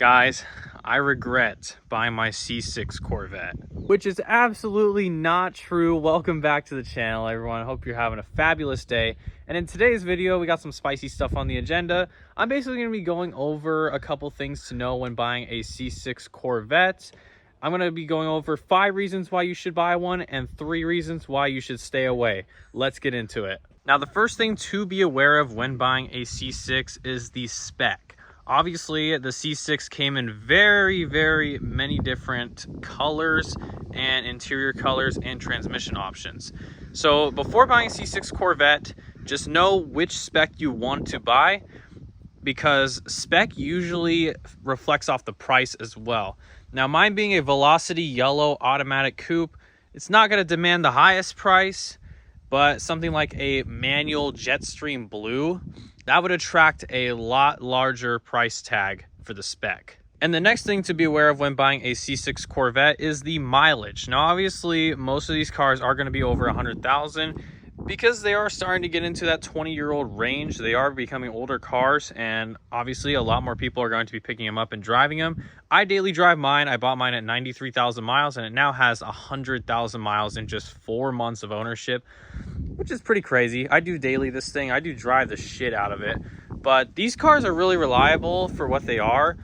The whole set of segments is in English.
Guys, I regret buying my C6 Corvette, which is absolutely not true. Welcome back to the channel, everyone. I hope you're having a fabulous day. And in today's video, we got some spicy stuff on the agenda. I'm basically going to be going over a couple things to know when buying a C6 Corvette. I'm going to be going over 5 reasons why you should buy one and 3 reasons why you should stay away. Let's get into it. Now, the first thing to be aware of when buying a C6 is the spec. Obviously, the C6 came in very many different colors and interior colors and transmission options. So before buying a C6 Corvette, just know which spec you want to buy, because spec usually reflects off the price as well. Now, mine being a Velocity yellow automatic coupe, it's not going to demand the highest price, but something like a manual Jetstream blue, that would attract a lot larger price tag for the spec. And the next thing to be aware of when buying a C6 Corvette is the mileage. Now, obviously, most of these cars are going to be over 100,000 because they are starting to get into that 20-year-old range. They are becoming older cars, and obviously a lot more people are going to be picking them up and driving them. I daily drive mine. I bought mine at 93,000 miles, and it now has 100,000 miles in just 4 months of ownership, which is pretty crazy. I do daily this thing. I do drive the shit out of it. But these cars are really reliable for what they are.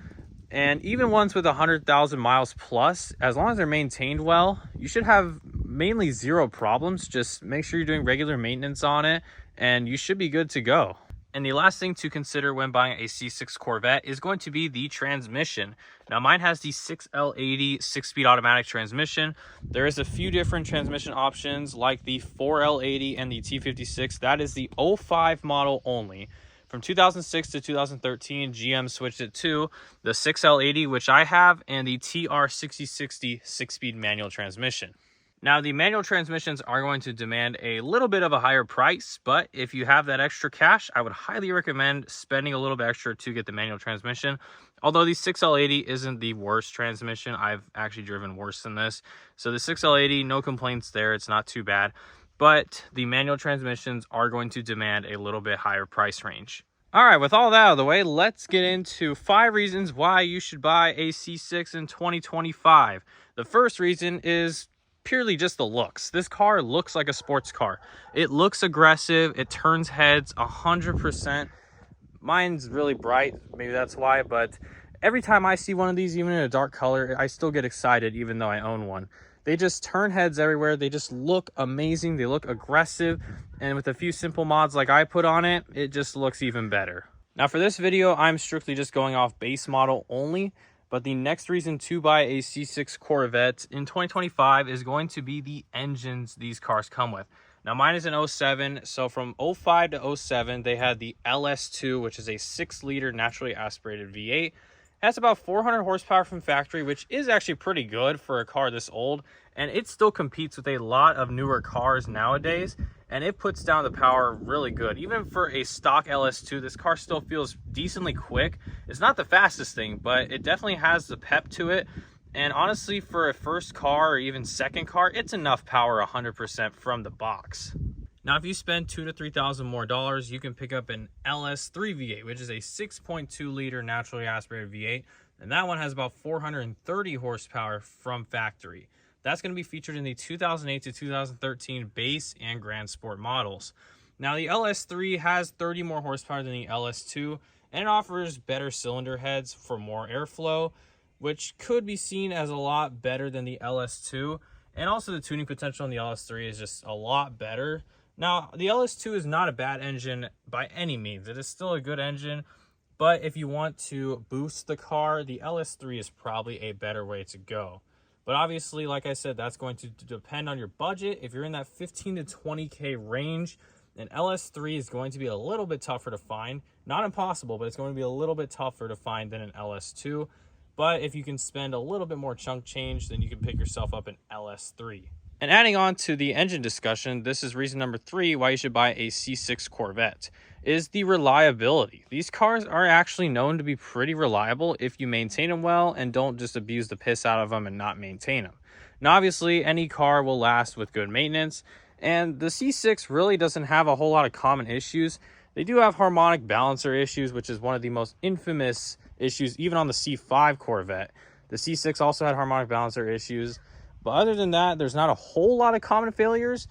And even ones with 100,000 miles plus, as long as they're maintained well, you should have mainly 0 problems. Just make sure you're doing regular maintenance on it and you should be good to go. And the last thing to consider when buying a C6 Corvette is going to be the transmission. Now, mine has the 6L80 6-speed automatic transmission. There is a few different transmission options like the 4L80 and the T56. That is the 05 model only. From 2006 to 2013, GM switched it to the 6L80, which I have, and the TR6060 6-speed manual transmission. Now, the manual transmissions are going to demand a little bit of a higher price, but if you have that extra cash, I would highly recommend spending a little bit extra to get the manual transmission. Although the 6L80 isn't the worst transmission, I've actually driven worse than this. So the 6L80, no complaints there, it's not too bad. But the manual transmissions are going to demand a little bit higher price range. All right, with all that out of the way, let's get into 5 reasons why you should buy a C6 in 2025. The first reason is purely just the looks. This car looks like a sports car. It looks aggressive. It turns heads 100%. Mine's really bright. Maybe that's why, but every time I see one of these, even in a dark color, I still get excited even though I own one. They just turn heads everywhere. They just look amazing. They look aggressive. And with a few simple mods like I put on it, it just looks even better. Now, for this video, I'm strictly just going off base model only. But the next reason to buy a C6 Corvette in 2025 is going to be the engines these cars come with. Now, mine is an 07. So from 05 to 07, they had the LS2, which is a 6-liter naturally aspirated V8. Has about 400 horsepower from factory, which is actually pretty good for a car this old, and it still competes with a lot of newer cars nowadays, and it puts down the power really good. Even for a stock LS2, this car still feels decently quick. It's not the fastest thing, but it definitely has the pep to it, and honestly, for a first car or even second car, it's enough power 100% from the box. Now, if you spend $2,000 to $3,000 more, you can pick up an LS3 V8, which is a 6.2-liter naturally aspirated V8, and that one has about 430 horsepower from factory. That's going to be featured in the 2008 to 2013 base and Grand Sport models. Now, the LS3 has 30 more horsepower than the LS2, and it offers better cylinder heads for more airflow, which could be seen as a lot better than the LS2, and also the tuning potential in the LS3 is just a lot better. Now, the LS2 is not a bad engine by any means. It is still a good engine, but if you want to boost the car, the LS3 is probably a better way to go. But obviously, like I said, that's going to depend on your budget. If you're in that 15 to 20K range, an LS3 is going to be a little bit tougher to find. Not impossible, but it's going to be a little bit tougher to find than an LS2. But if you can spend a little bit more chunk change, then you can pick yourself up an LS3. And adding on to the engine discussion, this is reason number 3 why you should buy a C6 Corvette, is the reliability. These cars are actually known to be pretty reliable if you maintain them well and don't just abuse the piss out of them and not maintain them. Now, obviously, any car will last with good maintenance, and the C6 really doesn't have a whole lot of common issues. They do have harmonic balancer issues, which is one of the most infamous issues even on the C5 Corvette. The C6 also had harmonic balancer issues, but other than that, there's not a whole lot of common failures.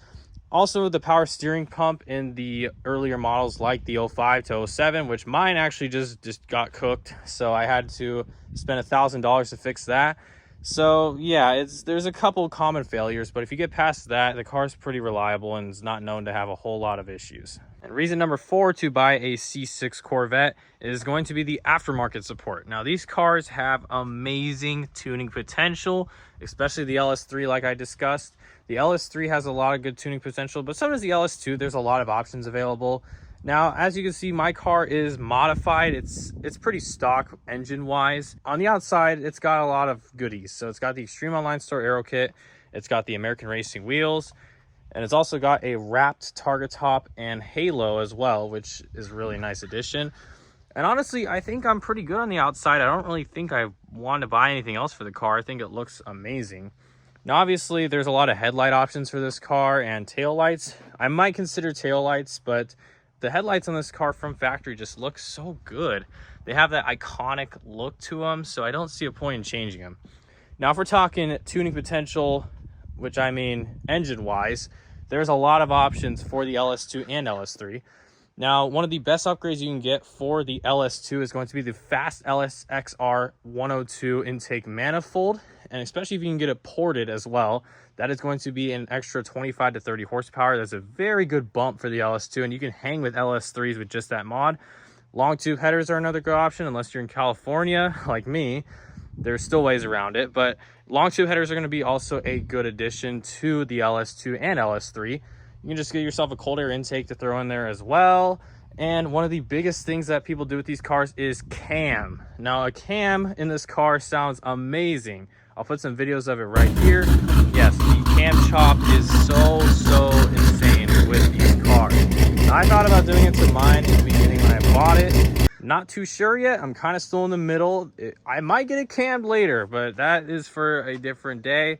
Also, the power steering pump in the earlier models like the 05 to 07, which mine actually just got cooked, so I had to spend $1,000 to fix that. So yeah, there's a couple common failures, but if you get past that, the car's pretty reliable and is not known to have a whole lot of issues. And reason number 4 to buy a C6 Corvette is going to be the aftermarket support. Now, these cars have amazing tuning potential, especially the LS3 like I discussed. The LS3 has a lot of good tuning potential, but so does the LS2. There's a lot of options available. Now, as you can see, my car is modified. It's pretty stock engine-wise. On the outside, it's got a lot of goodies. So it's got the Extreme Online Store Aero Kit. It's got the American Racing wheels. And it's also got a wrapped target top and halo as well, which is a really nice addition. And honestly, I think I'm pretty good on the outside. I don't really think I want to buy anything else for the car. I think it looks amazing. Now, obviously, there's a lot of headlight options for this car and tail lights. I might consider tail lights, but the headlights on this car from factory just look so good. They have that iconic look to them, so I don't see a point in changing them. Now, if we're talking tuning potential, which I mean engine-wise, there's a lot of options for the LS2 and LS3. Now, one of the best upgrades you can get for the LS2 is going to be the Fast LSXR 102 intake manifold, and especially if you can get it ported as well, that is going to be an extra 25 to 30 horsepower. That's a very good bump for the LS2, and you can hang with LS3s with just that mod. Long tube headers are another good option, unless you're in California like me. There's still ways around it, but long tube headers are going to be also a good addition to the LS2 and LS3. You can just get yourself a cold air intake to throw in there as well. And one of the biggest things that people do with these cars is cam. Now, a cam in this car sounds amazing. I'll put some videos of it right here. Yes, the cam chop is so insane with these cars. Now, I thought about doing it to mine in the beginning when I bought it. Not too sure yet. I'm kind of still in the middle. I might get it cammed later, but that is for a different day.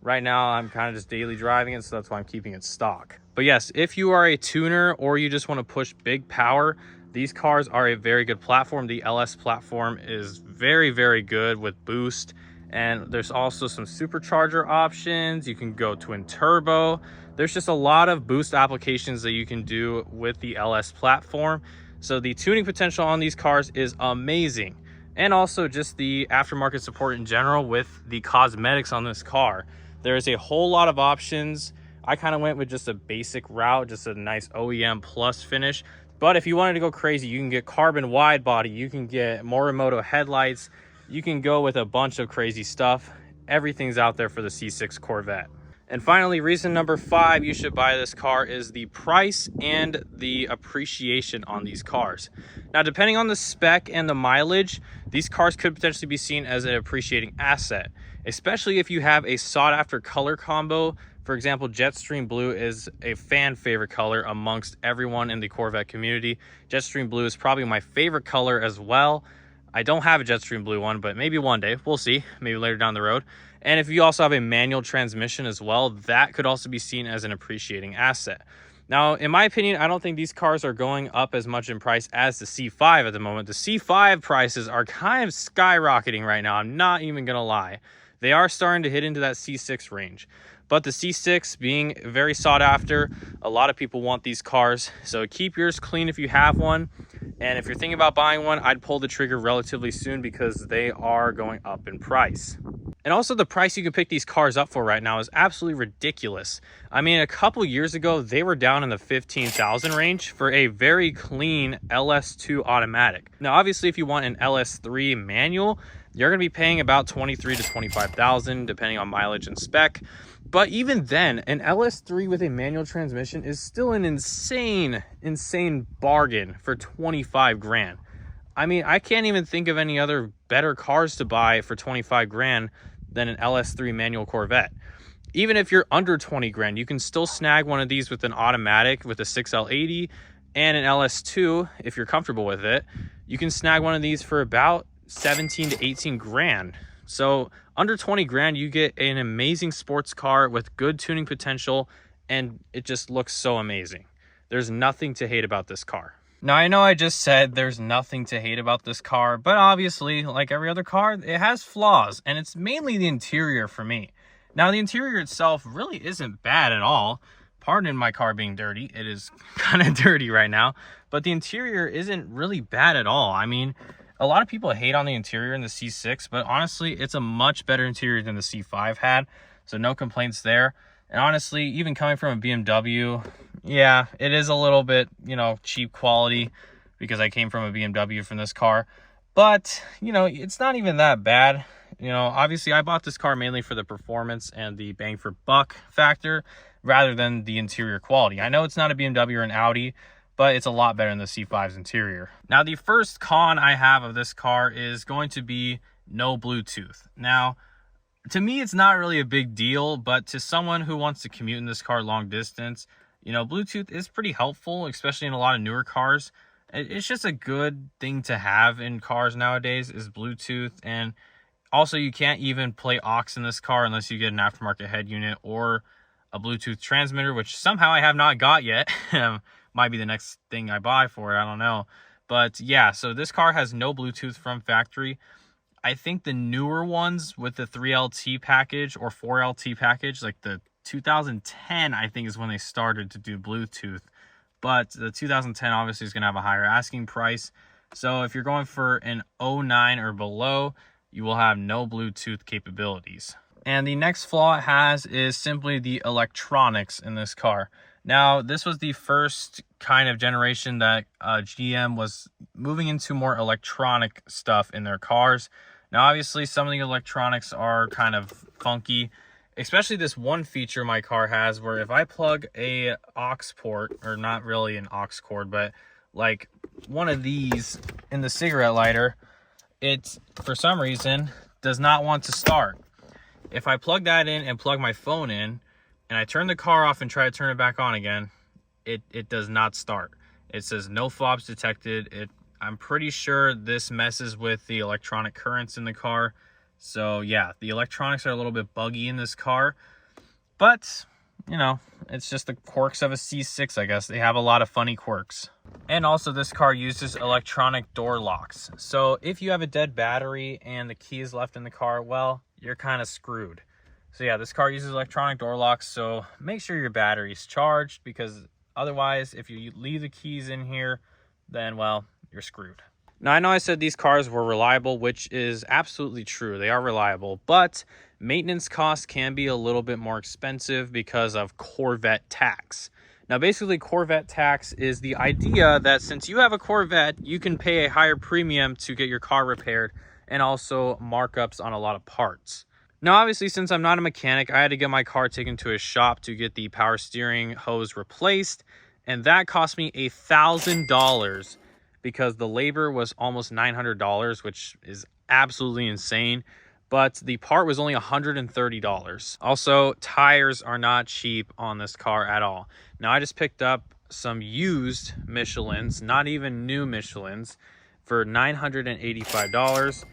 Right now, I'm kind of just daily driving it, so that's why I'm keeping it stock. But yes, if you are a tuner or you just want to push big power, these cars are a very good platform. The LS platform is very good with boost. And there's also some supercharger options. You can go twin turbo. There's just a lot of boost applications that you can do with the LS platform. So the tuning potential on these cars is amazing. And also just the aftermarket support in general with the cosmetics on this car. There's a whole lot of options. I kind of went with just a basic route, just a nice OEM plus finish. But if you wanted to go crazy, you can get carbon wide body. You can get Morimoto headlights. You can go with a bunch of crazy stuff. Everything's out there for the C6 Corvette. And finally, reason number 5 you should buy this car is the price and the appreciation on these cars. Now, depending on the spec and the mileage, these cars could potentially be seen as an appreciating asset, especially if you have a sought-after color combo. For example, Jetstream Blue is a fan favorite color amongst everyone in the Corvette community. Jetstream Blue is probably my favorite color as well. I don't have a Jetstream Blue one, but maybe one day. We'll see. Maybe later down the road. And if you also have a manual transmission as well, that could also be seen as an appreciating asset. Now, in my opinion, I don't think these cars are going up as much in price as the C5 at the moment. The C5 prices are kind of skyrocketing right now. I'm not even going to lie. They are starting to hit into that C6 range. But the C6 being very sought after, a lot of people want these cars. So keep yours clean if you have one. And if you're thinking about buying one, I'd pull the trigger relatively soon because they are going up in price. And also the price you can pick these cars up for right now is absolutely ridiculous. I mean, a couple years ago, they were down in the 15,000 range for a very clean LS2 automatic. Now, obviously, if you want an LS3 manual, you're going to be paying about 23 to 25,000 depending on mileage and spec. But even then, an LS3 with a manual transmission is still an insane bargain for 25 grand. I mean, I can't even think of any other better cars to buy for 25 grand than an LS3 manual Corvette. Even if you're under 20 grand, you can still snag one of these with an automatic with a 6L80 and an LS2 if you're comfortable with it. You can snag one of these for about 17 to 18 grand. So under 20 grand, you get an amazing sports car with good tuning potential, and it just looks so amazing. There's nothing to hate about this car. Now, I know I just said there's nothing to hate about this car, but obviously, like every other car, it has flaws, and it's mainly the interior for me. Now, the interior itself really isn't bad at all. Pardon my car being dirty. It is kind of dirty right now, but the interior isn't really bad at all. I mean, a lot of people hate on the interior in the C6, but honestly, it's a much better interior than the C5 had, so no complaints there. And honestly, even coming from a BMW, yeah, it is a little bit, you know, cheap quality because I came from a BMW from this car. But, you know, it's not even that bad. You know, obviously I bought this car mainly for the performance and the bang for buck factor rather than the interior quality. I know it's not a BMW or an Audi, but it's a lot better than the C5's interior. Now, the first con I have of this car is going to be no Bluetooth. Now, to me, it's not really a big deal, but to someone who wants to commute in this car long distance, you know, Bluetooth is pretty helpful, especially in a lot of newer cars. It's just a good thing to have in cars nowadays is Bluetooth. And also, you can't even play aux in this car unless you get an aftermarket head unit or a Bluetooth transmitter, which somehow I have not got yet. Might be the next thing I buy for it, I don't know. But yeah, so this car has no Bluetooth from factory. I think the newer ones with the 3LT package or 4LT package, like the 2010, I think is when they started to do Bluetooth. But the 2010 obviously is going to have a higher asking price. So if you're going for an 09 or below, you will have no Bluetooth capabilities. And the next flaw it has is simply the electronics in this car. Now, this was the first kind of generation that GM was moving into more electronic stuff in their cars. Now, obviously, some of the electronics are kind of funky, especially this one feature my car has where if I plug a aux port, or not really an aux cord, but like one of these in the cigarette lighter, it, for some reason, does not want to start. If I plug that in and plug my phone in, and I turn the car off and try to turn it back on again, it does not start. It says no fobs detected. I'm pretty sure this messes with the electronic currents in the car. So yeah, the electronics are a little bit buggy in this car. But, you know, it's just the quirks of a C6, I guess. They have a lot of funny quirks. And also this car uses electronic door locks. So if you have a dead battery and the key is left in the car, well, you're kind of screwed. So yeah, this car uses electronic door locks, so make sure your battery's charged, because otherwise, if you leave the keys in here, then, well, you're screwed. Now, I know I said these cars were reliable, which is absolutely true. They are reliable, but maintenance costs can be a little bit more expensive because of Corvette tax. Now, basically, Corvette tax is the idea that since you have a Corvette, you can pay a higher premium to get your car repaired and also markups on a lot of parts. Now, obviously, since I'm not a mechanic, I had to get my car taken to a shop to get the power steering hose replaced, and that cost me $1,000 because the labor was almost $900, which is absolutely insane, but the part was only $130. Also, tires are not cheap on this car at all. Now, I just picked up some used Michelins, not even new Michelins, for $985.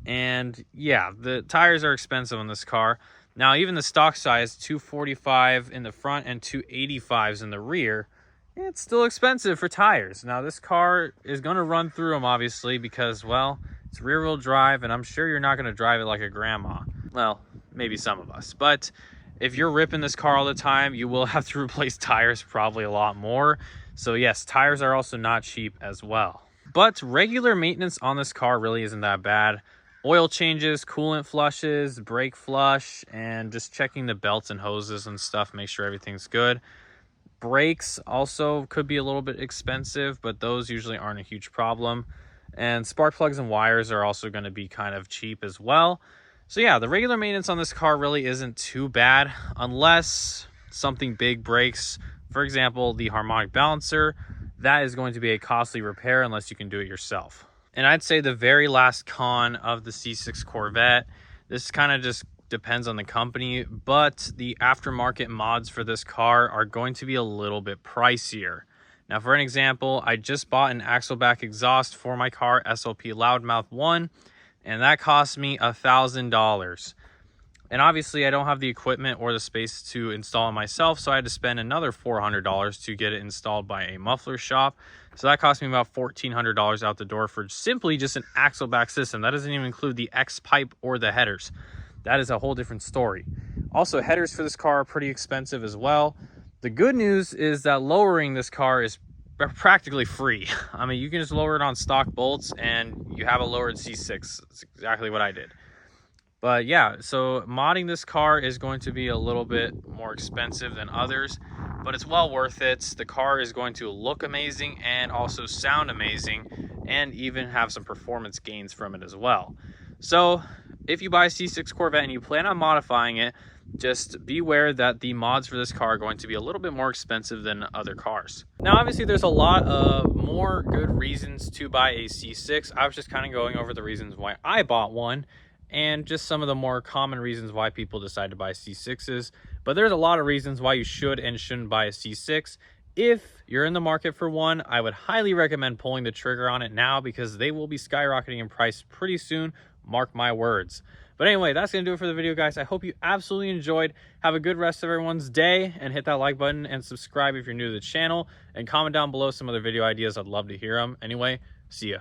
And yeah, the tires are expensive on this car. Now, even the stock size, 245 in the front and 285s in the rear, it's still expensive for tires. Now, this car is going to run through them, obviously, because, well, it's rear-wheel drive, and I'm sure you're not going to drive it like a grandma. Well, maybe some of us. But if you're ripping this car all the time, you will have to replace tires probably a lot more. So, yes, tires are also not cheap as well. But regular maintenance on this car really isn't that bad. Oil changes, coolant flushes, brake flush, and just checking the belts and hoses and stuff, make sure everything's good. Brakes also could be a little bit expensive, but those usually aren't a huge problem. And spark plugs and wires are also going to be kind of cheap as well. So yeah, the regular maintenance on this car really isn't too bad unless something big breaks. For example, the harmonic balancer, that is going to be a costly repair unless you can do it yourself. And I'd say the very last con of the C6 Corvette, this kind of just depends on the company, but the aftermarket mods for this car are going to be a little bit pricier. Now, for an example, I just bought an Axleback exhaust for my car, SLP Loudmouth 1, and that cost me $1,000. And obviously, I don't have the equipment or the space to install it myself, so I had to spend another $400 to get it installed by a muffler shop. So that cost me about $1,400 out the door for simply just an axle back system. That doesn't even include the X pipe or the headers. That is a whole different story. Also, headers for this car are pretty expensive as well. The good news is that lowering this car is practically free. I mean, you can just lower it on stock bolts and you have a lowered C6. That's exactly what I did. But yeah, so modding this car is going to be a little bit more expensive than others, but it's well worth it. The car is going to look amazing and also sound amazing, and even have some performance gains from it as well. So if you buy a C6 Corvette and you plan on modifying it, just beware that the mods for this car are going to be a little bit more expensive than other cars. Now, obviously, there's a lot of more good reasons to buy a C6. I was just kind of going over the reasons why I bought one, and just some of the more common reasons why people decide to buy C6s. But there's a lot of reasons why you should and shouldn't buy a C6. If you're in the market for one, I would highly recommend pulling the trigger on it now, because they will be skyrocketing in price pretty soon. Mark my words. But anyway, that's going to do it for the video, guys. I hope you absolutely enjoyed. Have a good rest of everyone's day, and hit that like button and subscribe if you're new to the channel, and comment down below some other video ideas. I'd love to hear them. Anyway, see ya.